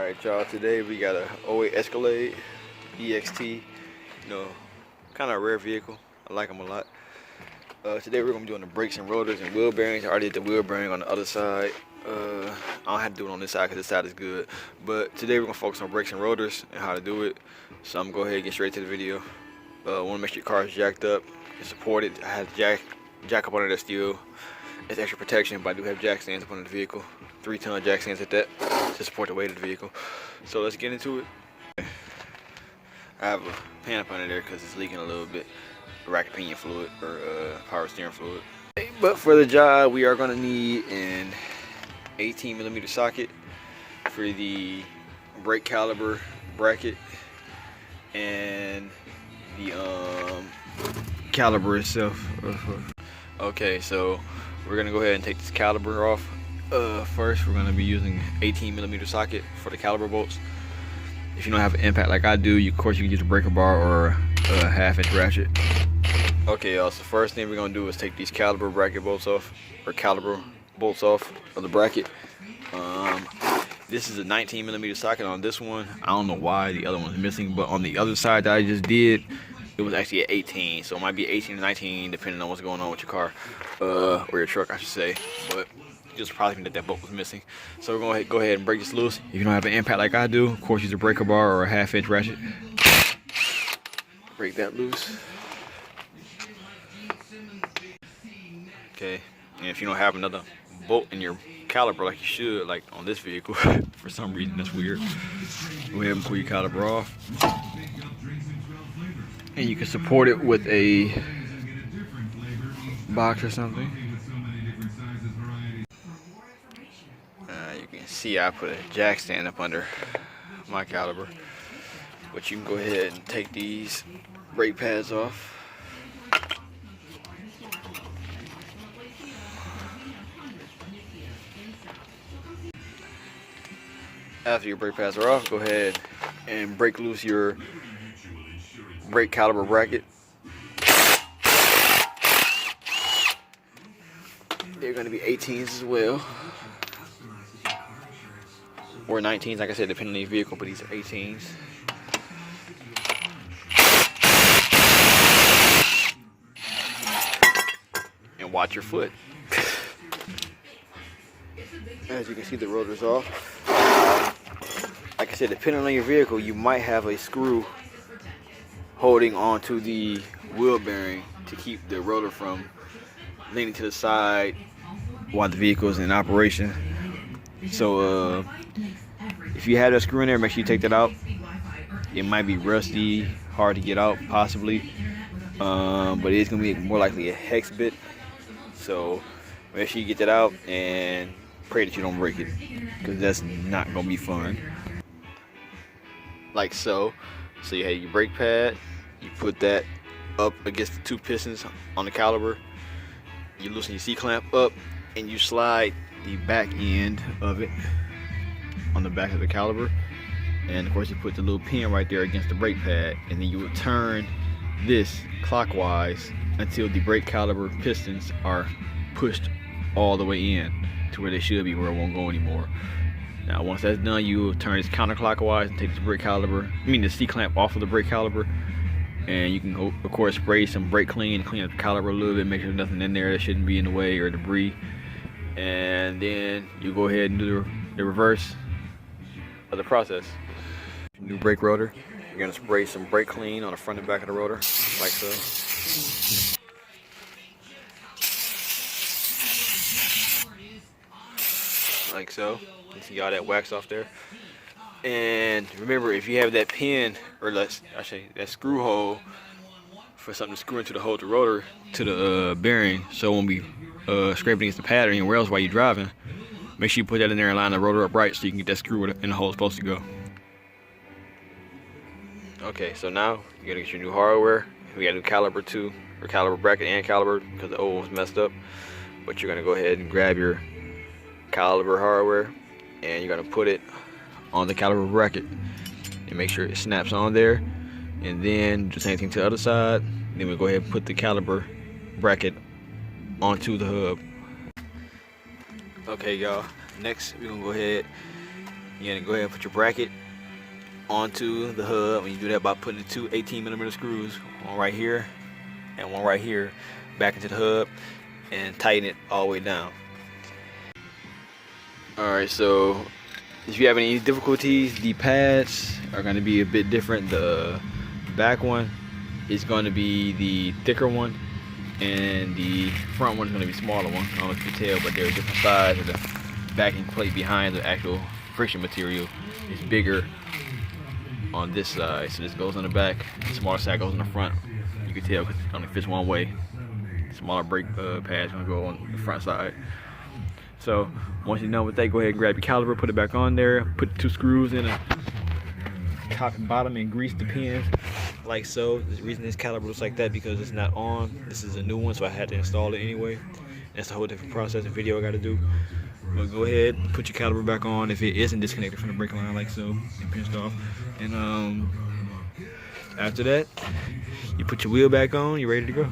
Alright y'all, today we got a 08Escalade EXT, kind of a rare vehicle. I like them a lot. Today we're going to be doing the brakes and rotors and wheel bearings. I already did the wheel bearing on the other side. I don't have to do it on this side because this side is good. But today we're going to focus on brakes and rotors and how to do it. So I'm going to go ahead and get straight to the video. Want to make sure your car is jacked up and supported. I have jack up under there still. It's extra protection, but I do have jack stands up under the vehicle. 3-ton jack stands at that to support the weight of the vehicle. So let's get into it. I have a pan up under there because it's leaking a little bit. Rack pinion fluid or power steering fluid. But for the job, we are going to need an 18mm socket for the brake caliper bracket and the caliper itself. Okay, so we're going to go ahead and take this caliper off. First, we're going to be using 18mm socket for the caliper bolts. If you don't have an impact like I do, of course you can use a breaker bar or a 1/2-inch ratchet. Okay, y'all, so first thing we're going to do is take these caliper bracket bolts off, or caliper bolts off of the bracket. This is a 19mm socket on this one. I don't know why the other one's missing, but on the other side that I just did, it was actually at 18, so it might be 18 or 19 depending on what's going on with your car, or your truck I should say, but just probably think that bolt was missing. So we're going to go ahead and break this loose. If you don't have an impact like I do, of course use a breaker bar or a 1/2-inch ratchet. Break that loose. Okay, and if you don't have another bolt in your caliper like you should, like on this vehicle, for some reason that's weird, go ahead and pull your caliper off. And you can support it with a box or something. You can see I put a jack stand up under my caliper, but you can go ahead and take these brake pads off. After your brake pads are off, go ahead and break loose your brake caliper bracket. They're going to be 18s as well, or 19s, like I said, depending on your vehicle, but these are 18s. And watch your foot. As you can see, the rotor's off. Like I said, depending on your vehicle, you might have a screw holding onto the wheel bearing to keep the rotor from leaning to the side while the vehicle is in operation. So if you have that screw in there, make sure you take that out. It might be rusty, hard to get out possibly, but it's going to be more likely a hex bit. So make sure you get that out and pray that you don't break it, because that's not going to be fun. Like so. So you have your brake pad, you put that up against the 2 pistons on the caliper, you loosen your C-clamp up, and you slide the back end of it on the back of the caliper, and of course you put the little pin right there against the brake pad, and then you will turn this clockwise until the brake caliper pistons are pushed all the way in to where they should be, where it won't go anymore. Now once that's done, you will turn this counterclockwise and take the brake caliper, the C-clamp off of the brake caliper, and you can go, of course, spray some brake clean up the caliper a little bit, make sure there's nothing in there that shouldn't be in the way or debris, and then you go ahead and do the reverse of the process. New brake rotor, you're going to spray some brake clean on the front and back of the rotor, like so. Like so. You see all that wax off there. And remember, if you have that pin, or that screw hole for something to screw into the hole to rotor, to the bearing, so it won't be scraping against the pad or anywhere else while you're driving, make sure you put that in there and line the rotor up right so you can get that screw in the hole it's supposed to go. Okay, so now you gotta get your new hardware. We got a new caliper too, or caliper bracket and caliper, because the old one was messed up. But you're gonna go ahead and grab your caliper hardware, and you're gonna put it on the caliper bracket and make sure it snaps on there, and then do the same thing to the other side. Then we'll go ahead and put the caliper bracket onto the hub. Okay y'all, next we're gonna go ahead You're gonna go ahead and put your bracket onto the hub, and you do that by putting the two 18mm screws, one right here and one right here, back into the hub and tighten it all the way down. Alright, so if you have any difficulties, the pads are going to be a bit different. The back one is going to be the thicker one, and the front one is going to be the smaller one. I don't know if you can tell, but they're a different size. The backing plate behind the actual friction material is bigger on this side, so this goes on the back, the smaller side goes on the front. You can tell because it only fits one way. Smaller brake pads going to go on the front side. So once you're done with that, go ahead and grab your caliper, put it back on there, put the two screws in the top and bottom, and grease the pins like so. The reason this caliper looks like that because it's not on. This is a new one, so I had to install it anyway. That's a whole different process and video I got to do. But go ahead, put your caliper back on if it isn't disconnected from the brake line like so and pinched off. And after that, you put your wheel back on, you're ready to go.